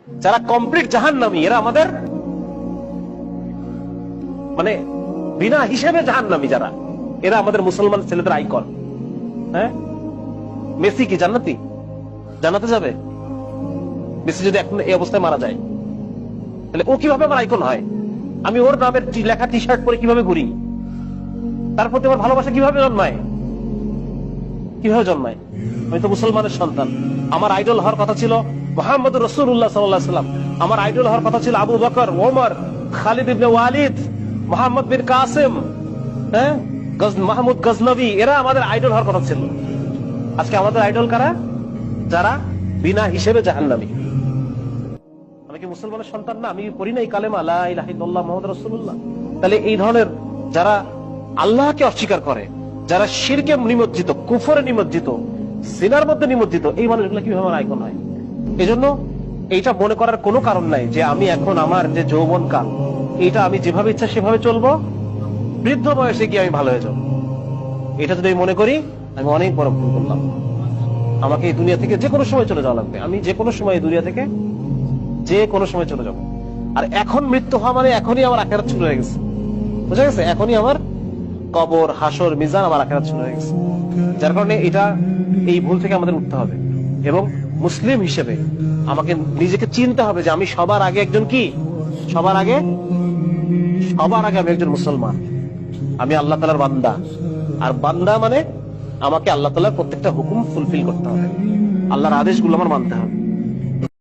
যারা কমপ্লিট জাহান্নামী, এরা আমাদের মানে বিনা হিসেবে জাহান্নামী যারা, এরা আমাদের মুসলমান ছেলেদের আইকন। হ্যাঁ, মেসি কি জান্নাতি? জান্নাতে যাবে? মেসি যদি এখন এই অবস্থায় মারা যায়, তাহলে ও কিভাবে আমার আইকন হয়? আমি ওর নামের লেখা টি শার্ট পরে কিভাবে ঘুরি? তার প্রতি আমার ভালোবাসা কিভাবে জন্মায়? কিভাবে জন্মায়? আমি তো মুসলমানের সন্তান। আমার আইডল হওয়ার কথা ছিল মুহাম্মদুর রাসূলুল্লাহ সাল্লাল্লাহু আলাইহি ওয়াসাল্লাম। আমার আইডল হওয়ার কথা ছিল আবু বকর, ওমর, খালিদ ইবনে ওয়ালিদ, মুহাম্মদ বিন কাসিম, হ্যাঁ, মাহমুদ গজনবী, এরা আমাদের আইডল হওয়ার কথা ছিল। আজকে আমাদের আইডল কারা? যারা বিনা হিসেবে জাহান্নামী। আমি কি মুসলমানের সন্তান না? আমি পড়ি নাই কালেমা লা ইলাহা ইল্লাল্লাহ মুহাম্মাদুর রাসূলুল্লাহ? তাহলে এই ধরনের যারা আল্লাহকে অস্বীকার করে, যারা শিরকে নিমজ্জিত, কুফরে নিমজ্জিত, সিনার মধ্যে নিমজ্জিত, এই মানুষগুলো কিভাবে আমার আইকন হয়? এই জন্য এইটা মনে করার কোনো কারণ নাই যে আমি এখন আমার যে যৌবন কাল, এইটা আমি যেভাবে ইচ্ছা সেভাবে চলবো, বৃদ্ধ বয়সে গিয়ে আমি ভালো হয়ে যাবো। এটা যদি আমি মনে করি, আমি অনেক বড় ভুল করলাম। আমাকে এই দুনিয়া থেকে যে কোনো সময় চলে যাওয়া লাগবে। আমি যে কোনো সময় এই দুনিয়া থেকে যে কোনো সময় চলে যাবো। আর এখন মৃত্যু হওয়া মানে এখনই আমার আখিরাত শুরু হয়ে গেছে। বুঝা গেছে? এখনই আমার কবর, হাসর, মিজান, আমার আখিরাত শুরু হয়ে গেছে। যার কারণে এটা, এই ভুল থেকে আমাদের উঠতে হবে এবং মুসলিম হিসেবে আমাকে নিজেকে চিনতে হবে যে আমি সবার আগে একজন কি, সবার আগে আমি একজন মুসলমান। আমি আল্লাহ তাআলার বান্দা। আর বান্দা মানে আমাকে আল্লাহ তাআলার প্রত্যেকটা হুকুম ফুলফিল করতে হবে, আল্লাহর আদেশগুলো আমার মানতে হবে।